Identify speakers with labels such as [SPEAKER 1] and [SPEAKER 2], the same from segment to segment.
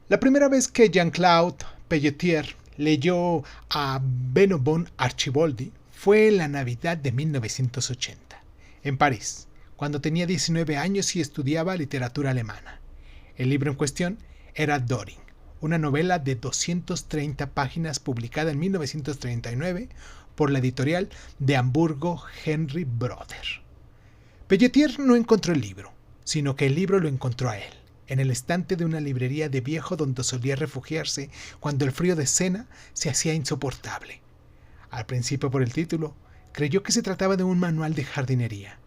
[SPEAKER 1] La primera vez que Jean-Claude Pelletier leyó a Benno von Archiboldi fue en la Navidad de 1980, en París, cuando tenía 19 años y estudiaba literatura alemana. El libro en cuestión era Döring, una novela de 230 páginas publicada en 1939 por la editorial de Hamburgo Henry Broder. Pelletier no encontró el libro, sino que el libro lo encontró a él, en el estante de una librería de viejo donde solía refugiarse cuando el frío de Siena se hacía insoportable. Al principio, por el título, creyó que se trataba de un manual de jardinería.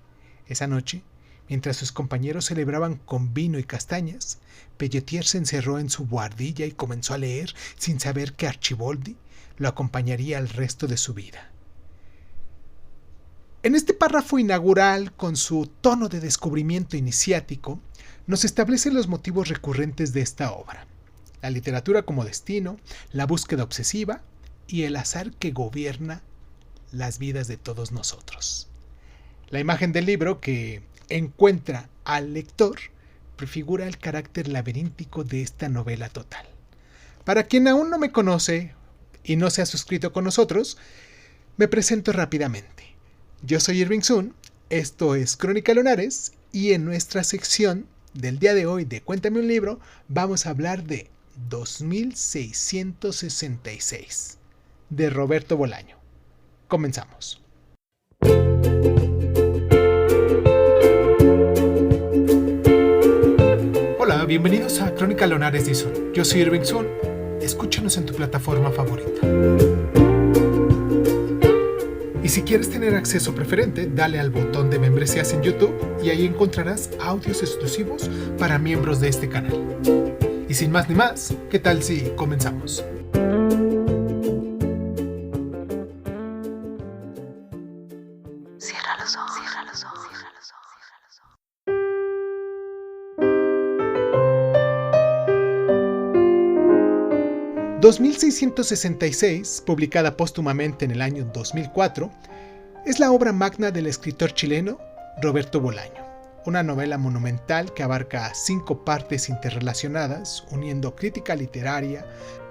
[SPEAKER 1] Esa noche, mientras sus compañeros celebraban con vino y castañas, Pelletier se encerró en su buhardilla y comenzó a leer sin saber que Archiboldi lo acompañaría el resto de su vida. En este párrafo inaugural, con su tono de descubrimiento iniciático, nos establece los motivos recurrentes de esta obra: la literatura como destino, la búsqueda obsesiva y el azar que gobierna las vidas de todos nosotros. La imagen del libro que encuentra al lector prefigura el carácter laberíntico de esta novela total. Para quien aún no me conoce y no se ha suscrito con nosotros, me presento rápidamente. Yo soy Irving Sun, esto es Crónica Lunares, y en nuestra sección del día de hoy de Cuéntame un libro vamos a hablar de 2666 de Roberto Bolaño. Comenzamos. Hola, bienvenidos a Crónica Lunares de Sun. Yo soy Irving Sun. Escúchanos en tu plataforma favorita. Y si quieres tener acceso preferente, dale al botón de membresías en YouTube y ahí encontrarás audios exclusivos para miembros de este canal. Y sin más ni más, ¿qué tal si comenzamos?
[SPEAKER 2] Cierra los ojos, cierra los ojos, cierra los ojos, cierra los ojos.
[SPEAKER 1] 2666, publicada póstumamente en el año 2004, es la obra magna del escritor chileno Roberto Bolaño, una novela monumental que abarca 5 partes interrelacionadas, uniendo crítica literaria,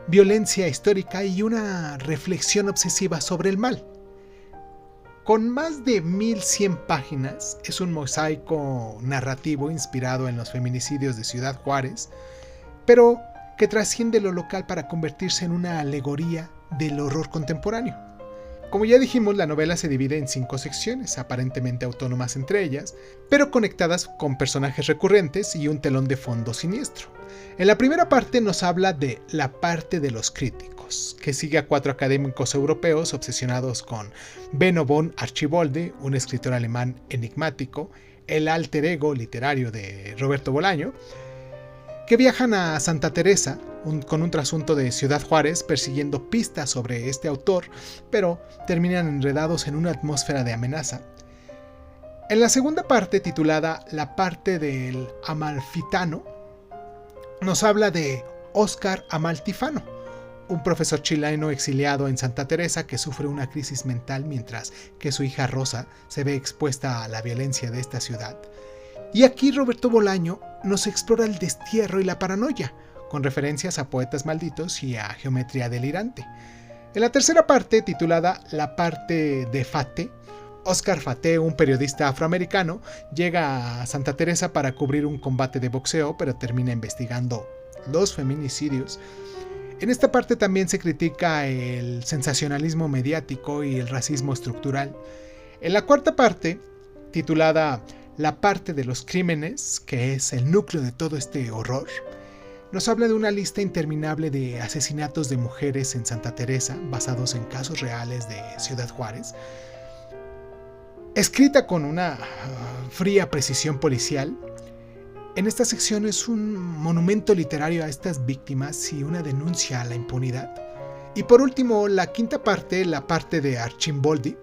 [SPEAKER 1] violencia histórica y una reflexión obsesiva sobre el mal. Con más de 1100 páginas, es un mosaico narrativo inspirado en los feminicidios de Ciudad Juárez, pero que trasciende lo local para convertirse en una alegoría del horror contemporáneo. Como ya dijimos, la novela se divide en 5 secciones, aparentemente autónomas entre ellas, pero conectadas con personajes recurrentes y un telón de fondo siniestro. En la primera parte nos habla de la parte de los críticos, que sigue a 4 académicos europeos obsesionados con Benno von Archiboldi, un escritor alemán enigmático, el alter ego literario de Roberto Bolaño, que viajan a Santa Teresa con un trasunto de Ciudad Juárez persiguiendo pistas sobre este autor, pero terminan enredados en una atmósfera de amenaza. En la segunda parte, titulada La parte del Amalfitano, nos habla de Óscar Amalfitano, un profesor chileno exiliado en Santa Teresa que sufre una crisis mental mientras que su hija Rosa se ve expuesta a la violencia de esta ciudad. Y aquí Roberto Bolaño nos explora el destierro y la paranoia, con referencias a poetas malditos y a geometría delirante. En la tercera parte, titulada La parte de Fate, Oscar Fate, un periodista afroamericano, llega a Santa Teresa para cubrir un combate de boxeo, pero termina investigando los feminicidios. En esta parte también se critica el sensacionalismo mediático y el racismo estructural. En la cuarta parte, titulada La parte de los crímenes, que es el núcleo de todo este horror, nos habla de una lista interminable de asesinatos de mujeres en Santa Teresa, basados en casos reales de Ciudad Juárez, escrita con una fría precisión policial. En esta sección es un monumento literario a estas víctimas y una denuncia a la impunidad. Y por último, la quinta parte, la parte de Archiboldi,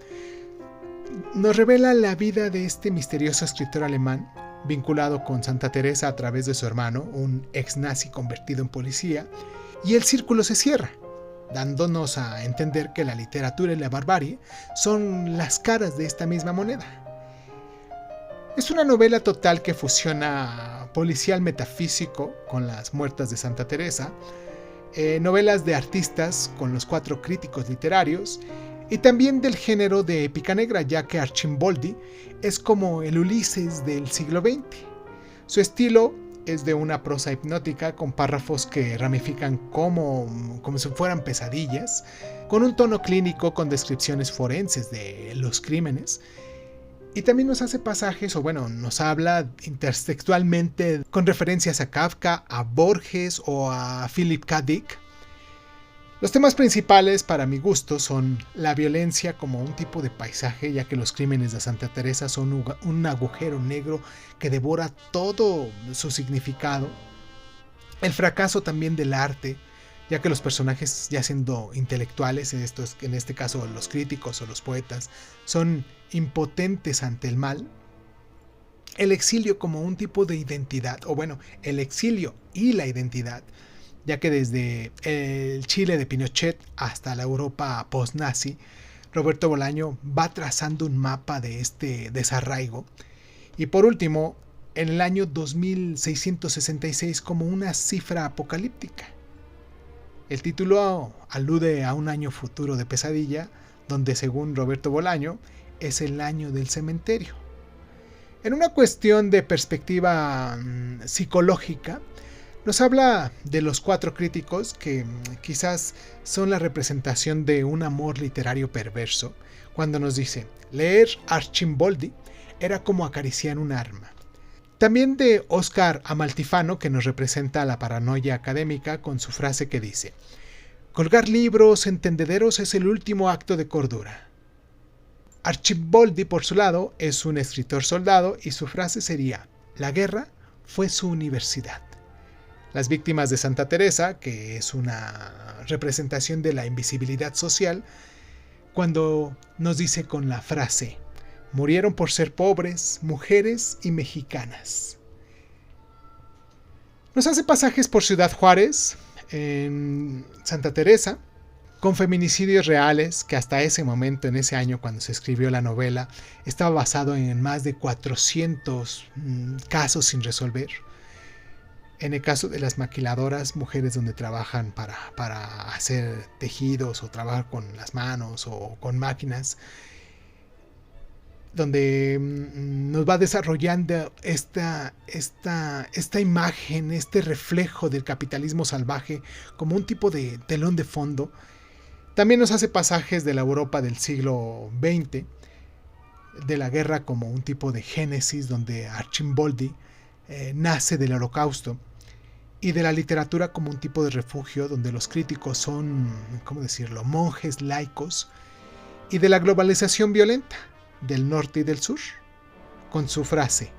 [SPEAKER 1] nos revela la vida de este misterioso escritor alemán, vinculado con Santa Teresa a través de su hermano, un ex nazi convertido en policía, y el círculo se cierra, dándonos a entender que la literatura y la barbarie son las caras de esta misma moneda. Es una novela total que fusiona policial metafísico con Las Muertas de Santa Teresa, novelas de artistas con Los Cuatro Críticos Literarios, y también del género de épica negra, ya que Archimboldi es como el Ulises del siglo XX. Su estilo es de una prosa hipnótica con párrafos que ramifican como si fueran pesadillas, con un tono clínico con descripciones forenses de los crímenes. Y también nos hace pasajes, nos habla intertextualmente con referencias a Kafka, a Borges o a Philip K. Dick. Los temas principales para mi gusto son la violencia como un tipo de paisaje, ya que los crímenes de Santa Teresa son un agujero negro que devora todo su significado. El fracaso también del arte, ya que los personajes, ya siendo intelectuales, en este caso los críticos o los poetas, son impotentes ante el mal. El exilio como un tipo de identidad, el exilio y la identidad, ya que desde el Chile de Pinochet hasta la Europa post-nazi, Roberto Bolaño va trazando un mapa de este desarraigo. Y por último, en el año 2666 como una cifra apocalíptica. El título alude a un año futuro de pesadilla, donde según Roberto Bolaño es el año del cementerio. En una cuestión de perspectiva psicológica, nos habla de los cuatro críticos que quizás son la representación de un amor literario perverso, cuando nos dice, leer Archimboldi era como acariciar un arma. También de Oscar Amalfitano, que nos representa la paranoia académica con su frase que dice, colgar libros en tendederos es el último acto de cordura. Archimboldi, por su lado, es un escritor soldado y su frase sería, la guerra fue su universidad. Las víctimas de Santa Teresa, que es una representación de la invisibilidad social, cuando nos dice con la frase, murieron por ser pobres, mujeres y mexicanas. Nos hace pasajes por Ciudad Juárez, en Santa Teresa, con feminicidios reales, que hasta ese momento, en ese año cuando se escribió la novela, estaba basado en más de 400 casos sin resolver. En el caso de las maquiladoras, mujeres donde trabajan para hacer tejidos o trabajar con las manos o con máquinas, donde nos va desarrollando esta imagen, este reflejo del capitalismo salvaje como un tipo de telón de fondo. También nos hace pasajes de la Europa del siglo XX, de la guerra como un tipo de génesis, donde Archimboldi nace del Holocausto, y de la literatura como un tipo de refugio, donde los críticos son, monjes laicos, y de la globalización violenta del norte y del sur, con su frase,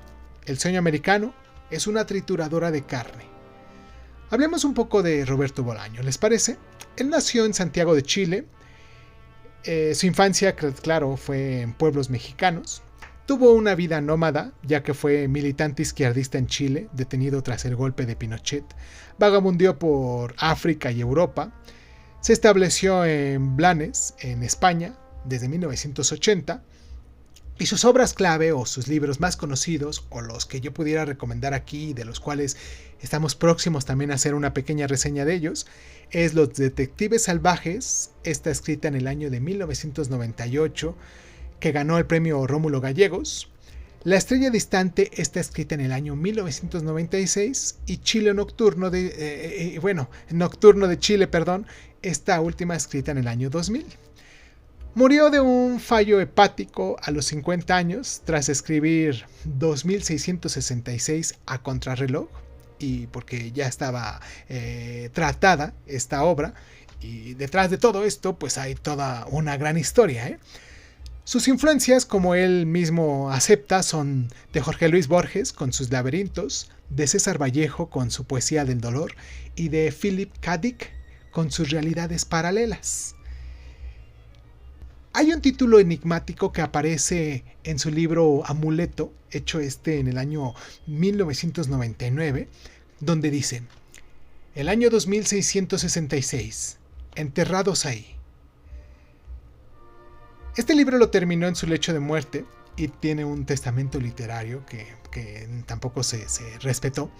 [SPEAKER 1] el sueño americano es una trituradora de carne. Hablemos un poco de Roberto Bolaño, ¿les parece? Él nació en Santiago de Chile, su infancia, claro, fue en pueblos mexicanos. Tuvo una vida nómada, ya que fue militante izquierdista en Chile, detenido tras el golpe de Pinochet. Vagabundeó por África y Europa. Se estableció en Blanes, en España, desde 1980. Y sus obras clave, o sus libros más conocidos, o los que yo pudiera recomendar aquí, de los cuales estamos próximos también a hacer una pequeña reseña de ellos, es Los Detectives Salvajes, esta escrita en el año de 1998, que ganó el premio Rómulo Gallegos. La Estrella Distante está escrita en el año 1996 y Nocturno de Chile, esta última escrita en el año 2000. Murió de un fallo hepático a los 50 años tras escribir 2666 a contrarreloj, y porque ya estaba tratada esta obra, y detrás de todo esto pues hay toda una gran historia. Sus influencias, como él mismo acepta, son de Jorge Luis Borges con sus laberintos, de César Vallejo con su poesía del dolor y de Philip K. Dick con sus realidades paralelas. Hay un título enigmático que aparece en su libro Amuleto, hecho en el año 1999, donde dice: el año 2666, enterrados ahí. Este libro lo terminó en su lecho de muerte y tiene un testamento literario que tampoco se respetó.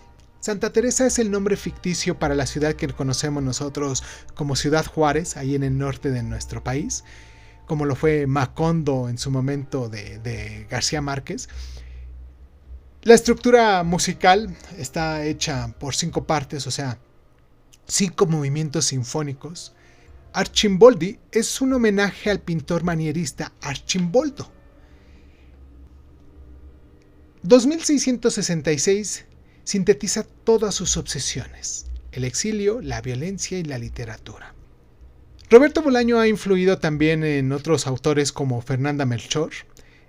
[SPEAKER 1] Santa Teresa es el nombre ficticio para la ciudad que conocemos nosotros como Ciudad Juárez, ahí en el norte de nuestro país, como lo fue Macondo en su momento de García Márquez. La estructura musical está hecha por 5 partes, o sea, 5 movimientos sinfónicos. Arcimboldi es un homenaje al pintor manierista Arcimboldo. 2666 sintetiza todas sus obsesiones: el exilio, la violencia y la literatura. Roberto Bolaño ha influido también en otros autores como Fernanda Melchor,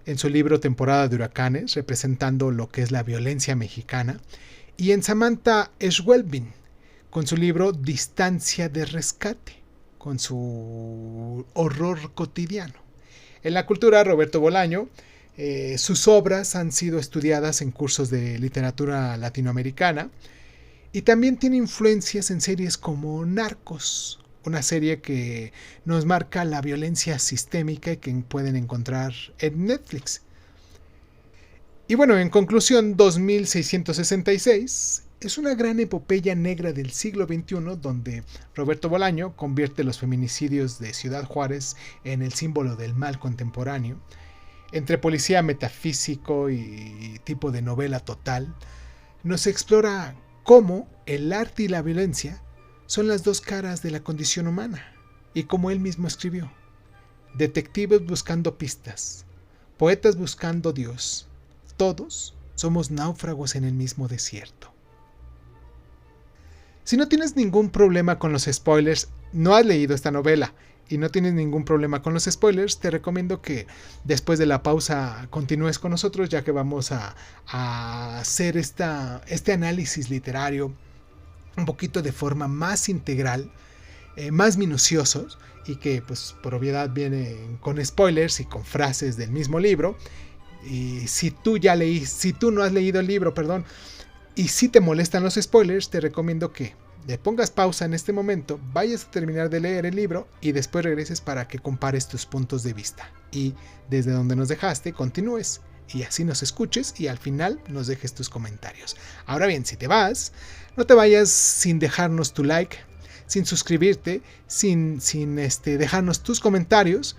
[SPEAKER 1] en su libro Temporada de Huracanes, representando lo que es la violencia mexicana, y en Samantha Schweblin, con su libro Distancia de Rescate, con su horror cotidiano. En la cultura, Roberto Bolaño, sus obras han sido estudiadas en cursos de literatura latinoamericana y también tiene influencias en series como Narcos, una serie que nos marca la violencia sistémica que pueden encontrar en Netflix. Y bueno, en conclusión, 2666 es una gran epopeya negra del siglo XXI donde Roberto Bolaño convierte los feminicidios de Ciudad Juárez en el símbolo del mal contemporáneo. Entre policía metafísico y tipo de novela total, nos explora cómo el arte y la violencia son las dos caras de la condición humana, y como él mismo escribió: detectives buscando pistas, poetas buscando Dios, todos somos náufragos en el mismo desierto. Si no tienes ningún problema con los spoilers, no has leído esta novela y no tienes ningún problema con los spoilers, te recomiendo que después de la pausa continúes con nosotros, ya que vamos a hacer este análisis literario un poquito de forma más integral, más minuciosos, y que pues por obviedad viene con spoilers y con frases del mismo libro. Y si tú no has leído el libro, y si te molestan los spoilers, te recomiendo que le pongas pausa en este momento, vayas a terminar de leer el libro y después regreses para que compares tus puntos de vista. Y desde donde nos dejaste, continúes y así nos escuches y al final nos dejes tus comentarios. Ahora bien, si te vas, no te vayas sin dejarnos tu like, sin suscribirte, sin dejarnos tus comentarios.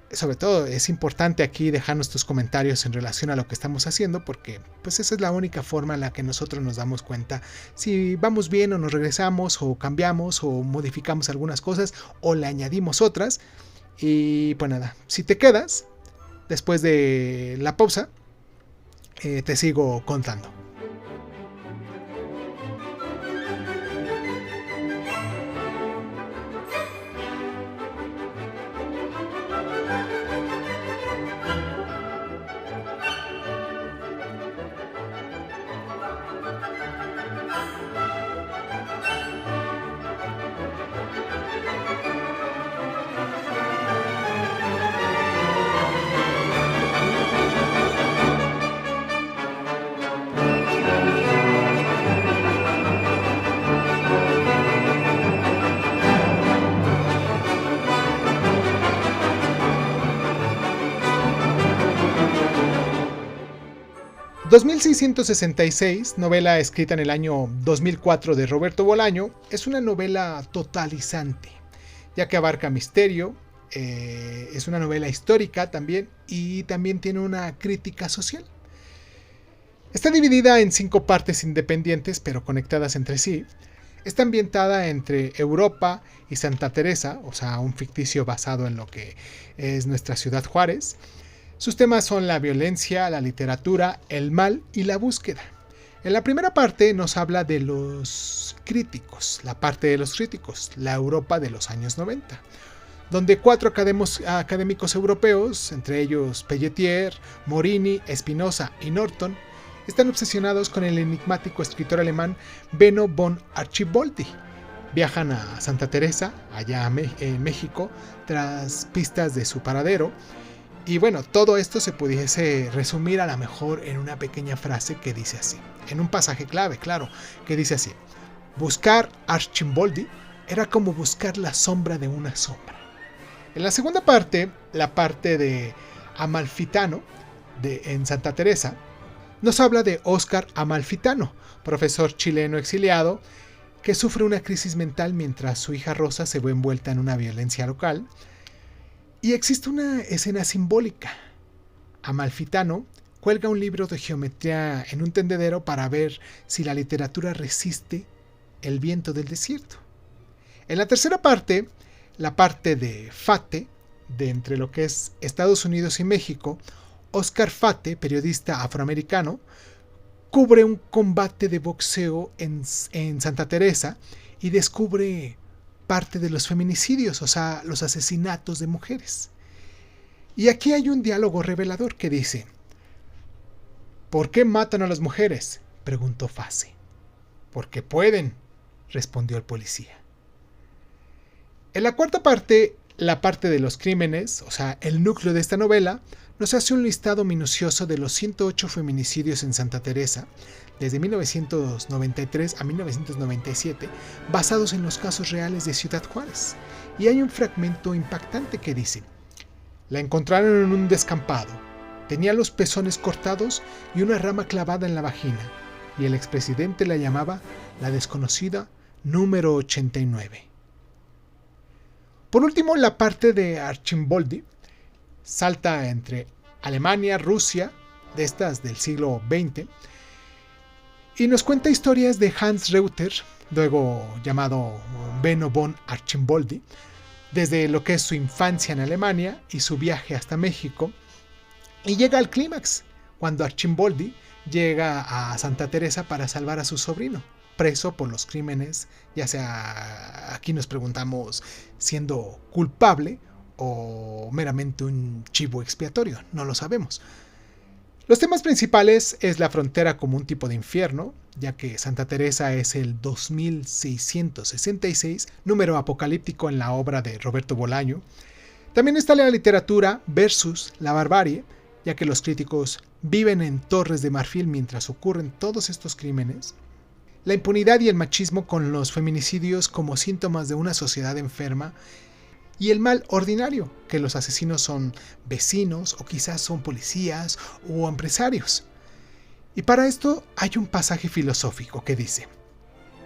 [SPEAKER 1] Sobre todo es importante aquí dejarnos tus comentarios en relación a lo que estamos haciendo, porque pues esa es la única forma en la que nosotros nos damos cuenta si vamos bien o nos regresamos o cambiamos o modificamos algunas cosas o le añadimos otras. Y pues nada, si te quedas después de la pausa, te sigo contando. 2666, novela escrita en el año 2004 de Roberto Bolaño, es una novela totalizante, ya que abarca misterio, es una novela histórica también y también tiene una crítica social. Está dividida en 5 partes independientes pero conectadas entre sí. Está ambientada entre Europa y Santa Teresa, o sea, un ficticio basado en lo que es nuestra ciudad Juárez. Sus temas son la violencia, la literatura, el mal y la búsqueda. En la primera parte nos habla de los críticos, la parte de los críticos, la Europa de los años 90, donde 4 académicos europeos, entre ellos Pelletier, Morini, Spinoza y Norton, están obsesionados con el enigmático escritor alemán Benno von Archiboldi. Viajan a Santa Teresa, allá en México, tras pistas de su paradero. Y bueno, todo esto se pudiese resumir a lo mejor en una pequeña frase que dice así, en un pasaje clave, claro, que dice así: buscar Archimboldi era como buscar la sombra de una sombra. En la segunda parte, la parte de Amalfitano, en Santa Teresa, nos habla de Óscar Amalfitano, profesor chileno exiliado, que sufre una crisis mental mientras su hija Rosa se ve envuelta en una violencia local. Y existe una escena simbólica. Amalfitano cuelga un libro de geometría en un tendedero para ver si la literatura resiste el viento del desierto. En la tercera parte, la parte de Fate, de entre lo que es Estados Unidos y México, Óscar Fate, periodista afroamericano, cubre un combate de boxeo en Santa Teresa y descubre parte de los feminicidios, o sea, los asesinatos de mujeres. Y aquí hay un diálogo revelador que dice: ¿por qué matan a las mujeres?, preguntó Fate. Porque pueden, respondió el policía. En la cuarta parte, la parte de los crímenes, o sea, el núcleo de esta novela, nos hace un listado minucioso de los 108 feminicidios en Santa Teresa, desde 1993 a 1997, basados en los casos reales de Ciudad Juárez. Y hay un fragmento impactante que dice: la encontraron en un descampado, tenía los pezones cortados y una rama clavada en la vagina, y el expresidente la llamaba la desconocida número 89. Por último, la parte de Archimboldi salta entre Alemania, Rusia, de estas del siglo XX, y nos cuenta historias de Hans Reuter, luego llamado Benno von Archimboldi, desde lo que es su infancia en Alemania y su viaje hasta México, y llega al clímax, cuando Archimboldi llega a Santa Teresa para salvar a su sobrino, preso por los crímenes, ya sea, aquí nos preguntamos, siendo culpable o meramente un chivo expiatorio, no lo sabemos. Los temas principales es la frontera como un tipo de infierno, ya que Santa Teresa es el 2666, número apocalíptico en la obra de Roberto Bolaño. También está la literatura versus la barbarie, ya que los críticos viven en Torres de Marfil mientras ocurren todos estos crímenes. La impunidad y el machismo con los feminicidios como síntomas de una sociedad enferma, y el mal ordinario, que los asesinos son vecinos o quizás son policías o empresarios. Y para esto hay un pasaje filosófico que dice: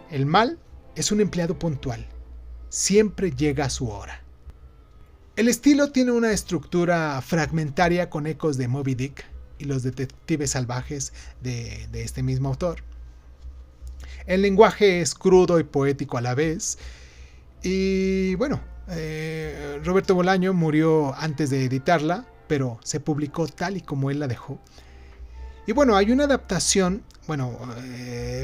[SPEAKER 1] el mal es un empleado puntual, siempre llega a su hora. El estilo tiene una estructura fragmentaria con ecos de Moby Dick y los detectives salvajes de este mismo autor. El lenguaje es crudo y poético a la vez. Y bueno, Roberto Bolaño murió antes de editarla, pero se publicó tal y como él la dejó. Y bueno, hay una adaptación,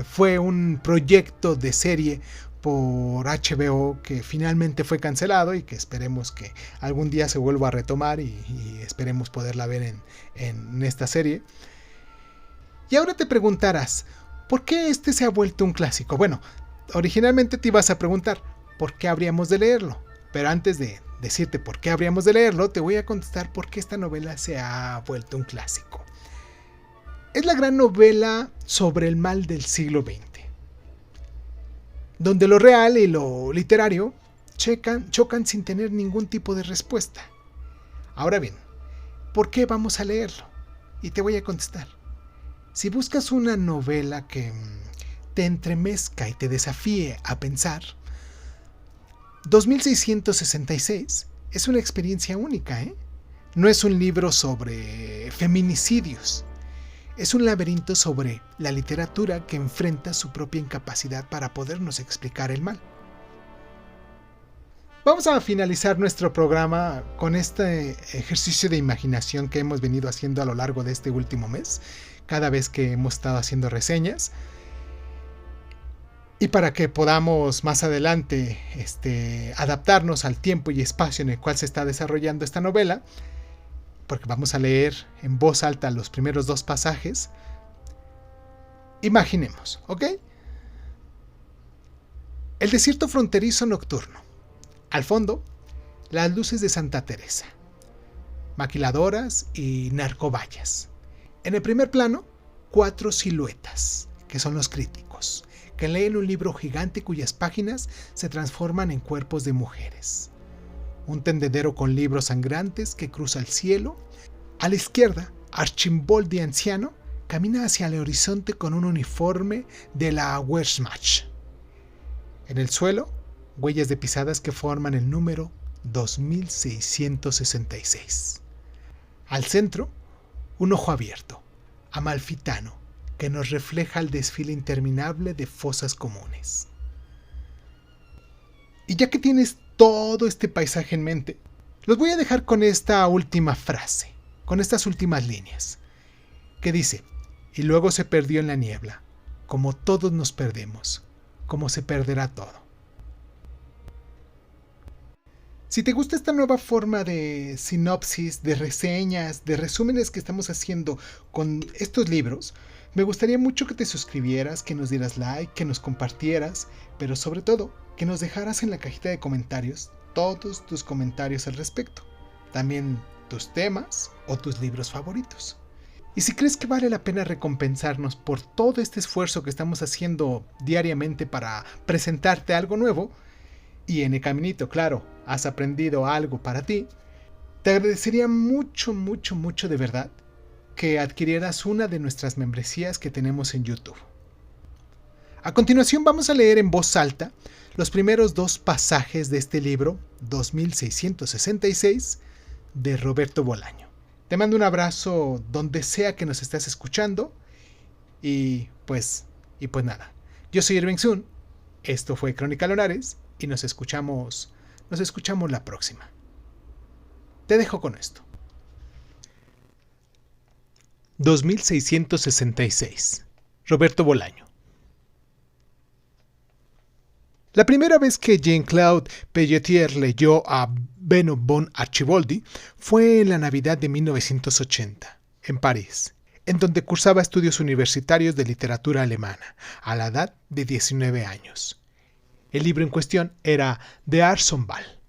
[SPEAKER 1] fue un proyecto de serie por HBO que finalmente fue cancelado y que esperemos que algún día se vuelva a retomar y esperemos poderla ver en esta serie. Y ahora te preguntarás, ¿por qué este se ha vuelto un clásico? Bueno, originalmente te ibas a preguntar, ¿por qué habríamos de leerlo? Pero antes de decirte por qué habríamos de leerlo, te voy a contestar por qué esta novela se ha vuelto un clásico. Es la gran novela sobre el mal del siglo XX, donde lo real y lo literario chocan sin tener ningún tipo de respuesta. Ahora bien, ¿por qué vamos a leerlo? Y te voy a contestar. Si buscas una novela que te entremezca y te desafíe a pensar, 2666 es una experiencia única, ¿eh? No es un libro sobre feminicidios. Es un laberinto sobre la literatura que enfrenta su propia incapacidad para podernos explicar el mal. Vamos a finalizar nuestro programa con este ejercicio de imaginación que hemos venido haciendo a lo largo de este último mes, cada vez que hemos estado haciendo reseñas. Y para que podamos más adelante adaptarnos al tiempo y espacio en el cual se está desarrollando esta novela, porque vamos a leer en voz alta los primeros 2 pasajes, imaginemos, ¿ok? El desierto fronterizo nocturno. Al fondo, las luces de Santa Teresa, maquiladoras y narcovallas. En el primer plano, 4 siluetas, que son los críticos, que leen un libro gigante cuyas páginas se transforman en cuerpos de mujeres. Un tendedero con libros sangrantes que cruza el cielo. A la izquierda, Archimboldi anciano camina hacia el horizonte con un uniforme de la Wehrmacht. En el suelo, huellas de pisadas que forman el número 2666. Al centro, un ojo abierto, amalfitano, que nos refleja el desfile interminable de fosas comunes. Y ya que tienes todo este paisaje en mente, los voy a dejar con esta última frase, con estas últimas líneas, que dice: y luego se perdió en la niebla, como todos nos perdemos, como se perderá todo. Si te gusta esta nueva forma de sinopsis, de reseñas, de resúmenes que estamos haciendo con estos libros, me gustaría mucho que te suscribieras, que nos dieras like, que nos compartieras, pero sobre todo, que nos dejaras en la cajita de comentarios todos tus comentarios al respecto. También tus temas o tus libros favoritos. Y si crees que vale la pena recompensarnos por todo este esfuerzo que estamos haciendo diariamente para presentarte algo nuevo, y en el caminito, claro, has aprendido algo para ti, te agradecería mucho, mucho, mucho de verdad que adquirieras una de nuestras membresías que tenemos en YouTube. A continuación vamos a leer en voz alta los primeros 2 pasajes de este libro, 2666, de Roberto Bolaño. Te mando un abrazo donde sea que nos estés escuchando y pues nada. Yo soy Irving Sun, esto fue Crónica Lonares y nos escuchamos la próxima. Te dejo con esto. 2666. Roberto Bolaño. La primera vez que Jean-Claude Pelletier leyó a Benno von Archiboldi fue en la Navidad de 1980, en París, en donde cursaba estudios universitarios de literatura alemana, a la edad de 19 años. El libro en cuestión era De Arsonval.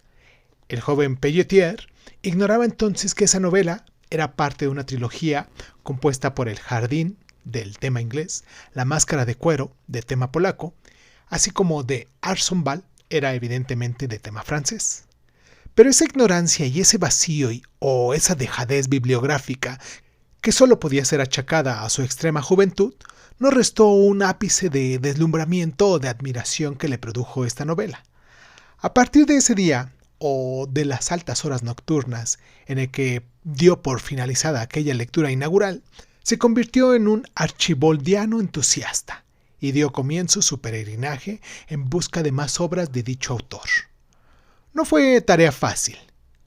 [SPEAKER 1] El joven Pelletier ignoraba entonces que esa novela era parte de una trilogía compuesta por El jardín, del tema inglés, La máscara de cuero, de tema polaco, así como De Arsonval era evidentemente de tema francés. Pero esa ignorancia y ese vacío o esa dejadez bibliográfica, que solo podía ser achacada a su extrema juventud, no restó un ápice de deslumbramiento o de admiración que le produjo esta novela. A partir de ese día, o de las altas horas nocturnas en el que dio por finalizada aquella lectura inaugural, se convirtió en un archiboldiano entusiasta y dio comienzo su peregrinaje en busca de más obras de dicho autor. No fue tarea fácil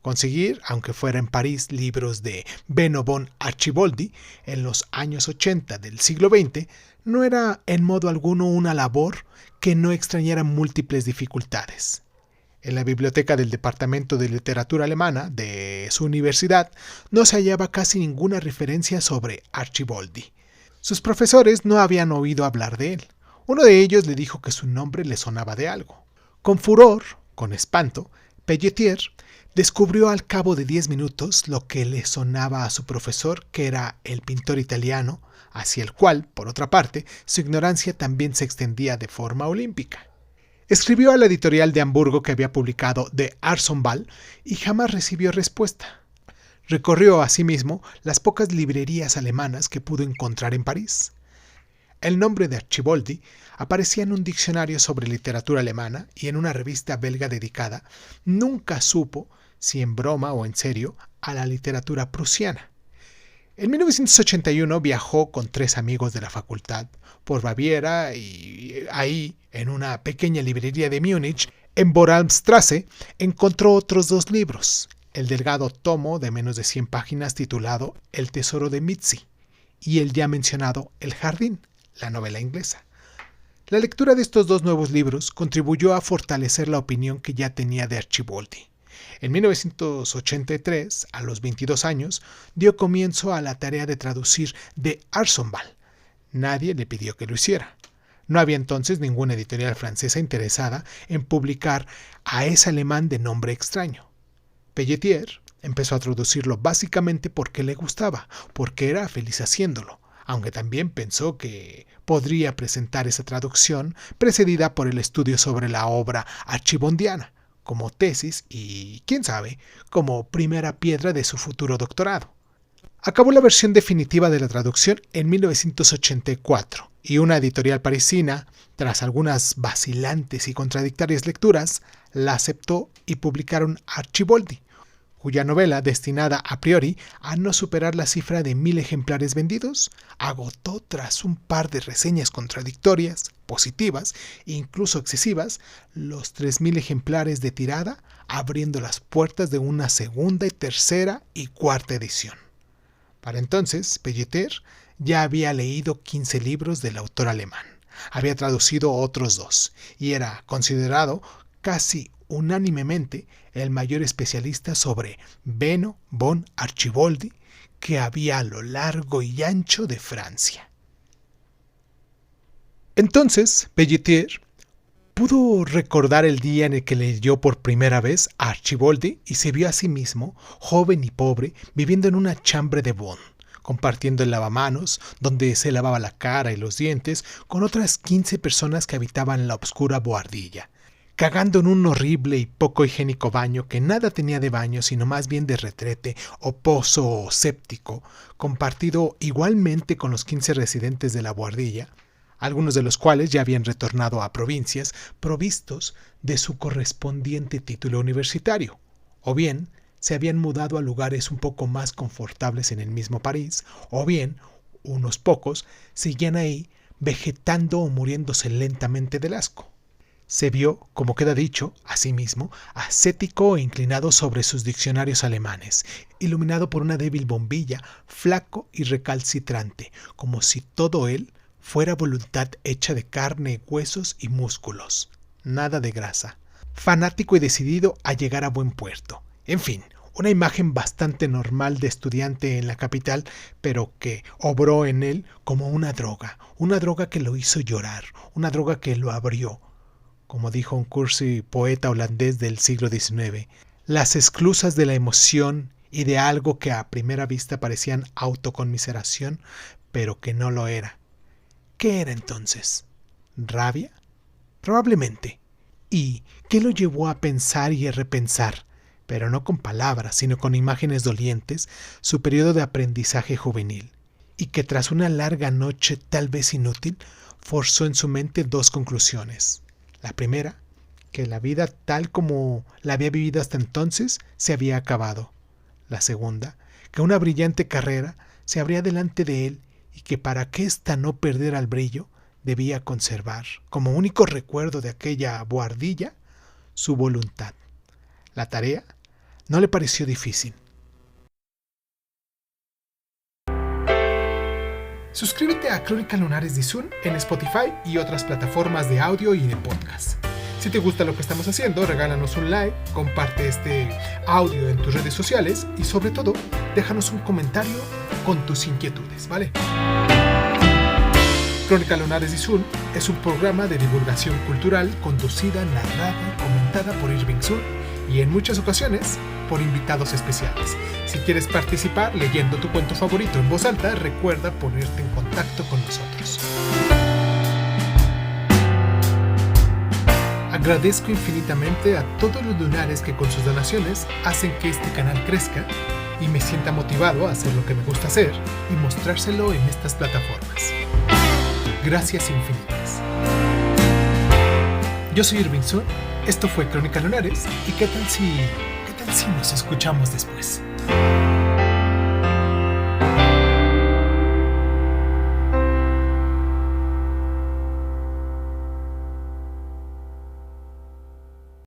[SPEAKER 1] conseguir, aunque fuera en París, libros de Benno von Archiboldi en los años 80 del siglo XX, no era en modo alguno una labor que no extrañara múltiples dificultades. En la biblioteca del Departamento de Literatura Alemana de su universidad no se hallaba casi ninguna referencia sobre Archiboldi. Sus profesores no habían oído hablar de él. Uno de ellos le dijo que su nombre le sonaba de algo. Con furor, con espanto, Pelletier descubrió al cabo de 10 minutos lo que le sonaba a su profesor, que era el pintor italiano, hacia el cual, por otra parte, su ignorancia también se extendía de forma olímpica. Escribió a la editorial de Hamburgo que había publicado De Arsonval y jamás recibió respuesta. Recorrió asimismo las pocas librerías alemanas que pudo encontrar en París. El nombre de Archiboldi aparecía en un diccionario sobre literatura alemana y en una revista belga dedicada, nunca supo, si en broma o en serio, a la literatura prusiana. En 1981 viajó con 3 amigos de la facultad por Baviera y ahí, en una pequeña librería de Múnich, en Boramstrasse, encontró otros 2 libros. El delgado tomo de menos de 100 páginas titulado El tesoro de Mitzi y el ya mencionado El jardín, la novela inglesa. La lectura de estos 2 nuevos libros contribuyó a fortalecer la opinión que ya tenía de Archiboldi. En 1983, a los 22 años, dio comienzo a la tarea de traducir De Arsonval. Nadie le pidió que lo hiciera. No había entonces ninguna editorial francesa interesada en publicar a ese alemán de nombre extraño. Pelletier empezó a traducirlo básicamente porque le gustaba, porque era feliz haciéndolo, aunque también pensó que podría presentar esa traducción precedida por el estudio sobre la obra archibondiana, como tesis y, quién sabe, como primera piedra de su futuro doctorado. Acabó la versión definitiva de la traducción en 1984 y una editorial parisina, tras algunas vacilantes y contradictorias lecturas, la aceptó y publicaron Archibaldi, cuya novela, destinada a priori a no superar la cifra de 1000 ejemplares vendidos, agotó tras un par de reseñas contradictorias, positivas e incluso excesivas, los 3000 ejemplares de tirada, abriendo las puertas de una segunda y tercera y cuarta edición. Para entonces, Pellicer ya había leído 15 libros del autor alemán, había traducido otros 2 y era considerado casi unánimemente el mayor especialista sobre Benno von Archibaldi que había a lo largo y ancho de Francia. Entonces, Pellicer pudo recordar el día en el que leyó por primera vez a Archibaldi y se vio a sí mismo, joven y pobre, viviendo en una chambre de Bonn, compartiendo el lavamanos, donde se lavaba la cara y los dientes, con otras 15 personas que habitaban la oscura buhardilla, cagando en un horrible y poco higiénico baño que nada tenía de baño, sino más bien de retrete o pozo séptico, compartido igualmente con los 15 residentes de la buhardilla, algunos de los cuales ya habían retornado a provincias provistos de su correspondiente título universitario, o bien se habían mudado a lugares un poco más confortables en el mismo París, o bien unos pocos seguían ahí vegetando o muriéndose lentamente del asco. Se vio, como queda dicho, a sí mismo, ascético e inclinado sobre sus diccionarios alemanes, iluminado por una débil bombilla, flaco y recalcitrante, como si todo él fuera voluntad hecha de carne, huesos y músculos, nada de grasa, fanático y decidido a llegar a buen puerto. En fin, una imagen bastante normal de estudiante en la capital, pero que obró en él como una droga que lo hizo llorar, una droga que lo abrió. Como dijo un cursi poeta holandés del siglo XIX, las esclusas de la emoción y de algo que a primera vista parecían autoconmiseración, pero que no lo era. ¿Qué era entonces? ¿Rabia? Probablemente. ¿Y qué lo llevó a pensar y a repensar, pero no con palabras, sino con imágenes dolientes, su periodo de aprendizaje juvenil? Y que tras una larga noche tal vez inútil, forzó en su mente 2 conclusiones. La primera, que la vida tal como la había vivido hasta entonces se había acabado. La segunda, que una brillante carrera se abría delante de él y que para que ésta no perdiera el brillo, debía conservar, como único recuerdo de aquella buhardilla, su voluntad. La tarea no le pareció difícil. Suscríbete a Crónicas Lunares de Izun en Spotify y otras plataformas de audio y de podcast. Si te gusta lo que estamos haciendo, regálanos un like, comparte este audio en tus redes sociales y sobre todo, déjanos un comentario con tus inquietudes, ¿vale? Crónicas Lunares de Izun es un programa de divulgación cultural conducida, narrada y comentada por Irving Sun y en muchas ocasiones por invitados especiales. Si quieres participar leyendo tu cuento favorito en voz alta, recuerda ponerte en contacto con nosotros. Agradezco infinitamente a todos los lunares que con sus donaciones hacen que este canal crezca y me sienta motivado a hacer lo que me gusta hacer y mostrárselo en estas plataformas. Gracias infinitas. Yo soy Irving Sun, esto fue Crónicas Lunares y ¿qué tal si nos escuchamos después?